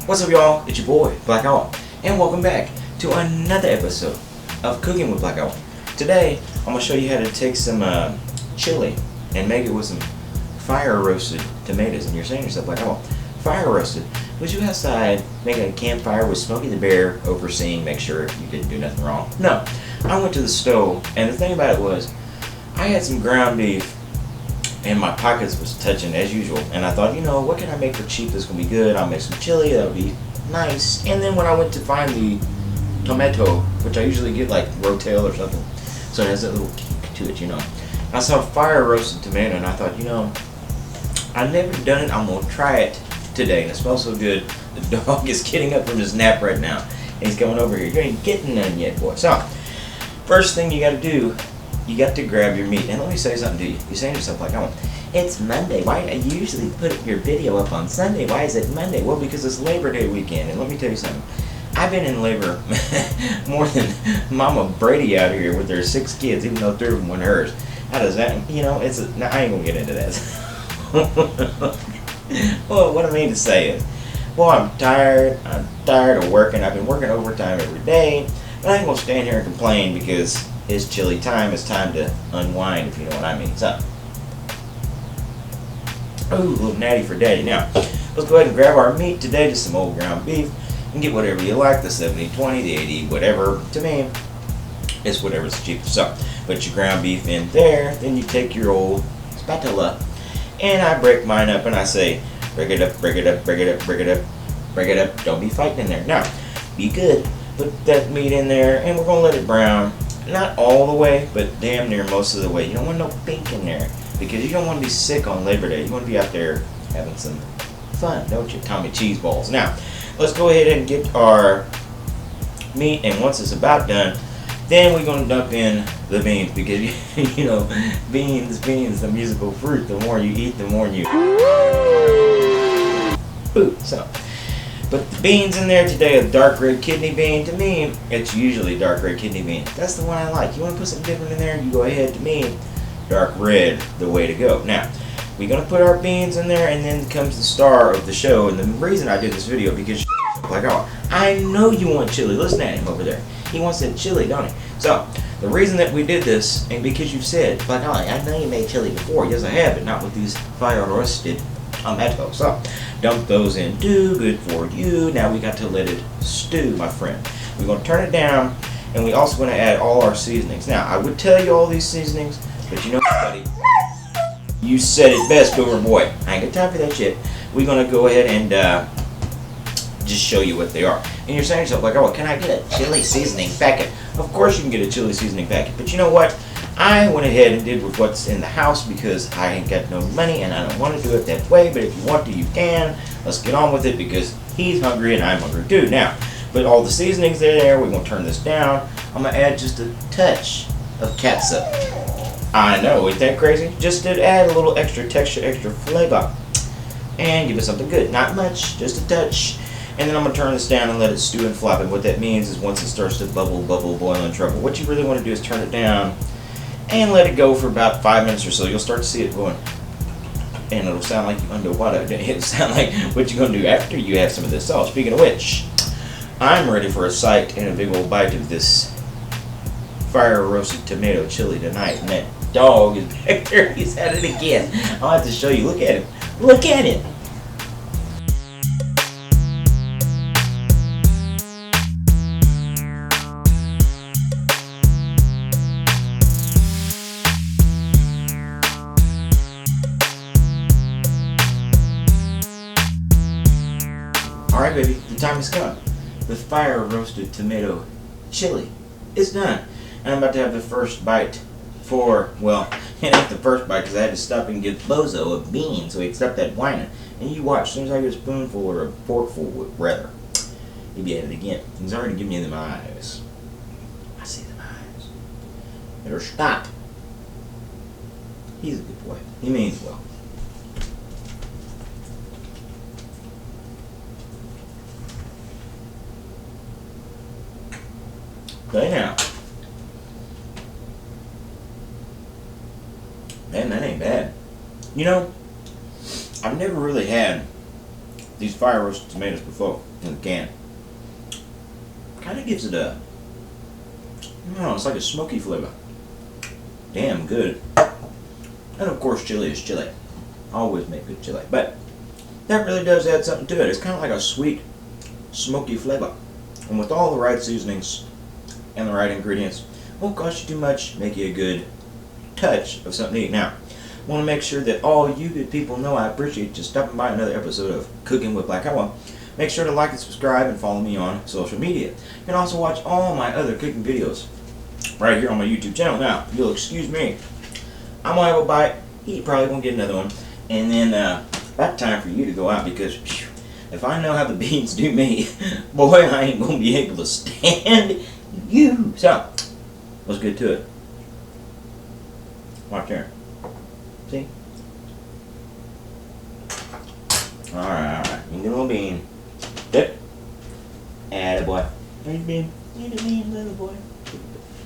What's up, y'all? It's your boy, Black Owl, and welcome back to another episode of Cooking with Black Owl. Today, I'm going to show you how to take some chili and make it with some fire-roasted tomatoes. And you're saying to yourself, Black Owl, fire-roasted? Was you outside making a campfire with Smokey the Bear overseeing, make sure you didn't do nothing wrong? No. I went to the stove, and the thing about it was, I had some ground beef, and my pockets was touching as usual. And I thought, you know, what can I make for cheap that's going to be good? I'll make some chili, that'll be nice. And then when I went to find the tomato, which I usually get like Rotel or something, so it has that little kick to it, you know. I saw fire roasted tomato, and I thought, you know, I've never done it. I'm going to try it today. And it smells so good. The dog is getting up from his nap right now. And he's coming over here. You ain't getting none yet, boy. So, first thing you got to do, you got to grab your meat. And let me say something to you. You're saying to yourself, like, oh, it's Monday. Why I usually put your video up on Sunday? Why is it Monday? Well, because it's Labor Day weekend. And let me tell you something. I've been in labor more than Mama Brady out here with their 6 kids, even though 3 of them weren't hers. How does that, you know, I ain't going to get into that. Well, what I mean to say is, well, I'm tired of working. I've been working overtime every day. But I ain't going to stand here and complain because it's chilly time. It's time to unwind, if you know what I mean. So, ooh, a little natty for daddy. Now, let's go ahead and grab our meat today, just some old ground beef. And get whatever you like, the 70-20, the 80, whatever. To me, it's whatever's cheapest. So, put your ground beef in there. Then you take your old spatula. And I break mine up and I say, break it up, break it up, break it up, break it up, break it up. Don't be fighting in there. Now, be good. Put that meat in there and we're going to let it brown. Not all the way, but damn near most of the way. You don't want no pink in there because you don't want to be sick on Labor Day. You want to be out there having some fun, don't you? Tommy cheese balls. Now, let's go ahead and get our meat, and once it's about done, then we're going to dump in the beans because, you know, beans, the musical fruit. The more you eat, the more you... Ooh, so... Put the beans in there today, a dark red kidney bean. To me, it's usually dark red kidney bean. That's the one I like. You want to put something different in there, you go ahead. To me, dark red, the way to go. Now, we're going to put our beans in there, and then comes the star of the show. And the reason I did this video, because like, oh, I know you want chili. Listen at him over there. He wants that chili, don't he? So, the reason that we did this, and because you said, like, oh, I know you made chili before. Yes, I have, but not with these fire-roasted tomatoes. So, dump those in too. Good for you. Now we got to let it stew, my friend. We're going to turn it down, and we also going to add all our seasonings. Now, I would tell you all these seasonings, but you know, buddy, you said it best, Boomer Boy. I ain't got time for that shit. We're going to go ahead and just show you what they are. And you're saying to yourself, like, oh, can I get a chili seasoning packet? Of course you can get a chili seasoning packet. But you know what? I went ahead and did with what's in the house because I ain't got no money and I don't want to do it that way. But if you want to, you can. Let's get on with it because he's hungry and I'm hungry too. Now, put all the seasonings there. We're going to turn this down. I'm going to add just a touch of catsup. I know, isn't that crazy? Just to add a little extra texture, extra flavor. And give it something good. Not much, just a touch. And then I'm going to turn this down and let it stew and flop. And what that means is once it starts to bubble, boil, and trouble, what you really want to do is turn it down and let it go for about 5 minutes or so. You'll start to see it going. And it'll sound like you're underwater. It'll sound like what you're going to do after you have some of this sauce. Speaking of which, I'm ready for a sight and a big old bite of this fire-roasted tomato chili tonight. And that dog is back there. He's at it again. I'll have to show you. Look at him. Look at him. Alright, baby, the time has come. The fire-roasted tomato chili is done. And I'm about to have the first bite for, well, it ain't the first bite because I had to stop and give Bozo a bean so he'd stop that whining. And you watch, as soon as I get a spoonful or a forkful, rather, he'll be at it again. He's already giving me them eyes. I see them eyes. Better stop. He's a good boy. He means well. Okay, now. Man, that ain't bad. You know, I've never really had these fire roasted tomatoes before in the can. Kind of gives it a, I don't know, it's like a smoky flavor. Damn good. And of course, chili is chili. Always make good chili. But that really does add something to it. It's kind of like a sweet, smoky flavor. And with all the right seasonings and the right ingredients, won't cost you too much, make you a good touch of something to eat. Now, I want to make sure that all you good people know I appreciate you stopping by another episode of Cooking with Black Iowa. Make sure to like and subscribe and follow me on social media. You can also watch all my other cooking videos right here on my YouTube channel. Now, if you'll excuse me, I'm going to have a bite. You probably won't get another one. And then, about time for you to go out because phew, if I know how the beans do me, boy, I ain't going to be able to stand you. So, let's get to it. Watch there. See? Alright. You get a little bean. Dip. Attaboy. There's bean. Eat a bean, little boy.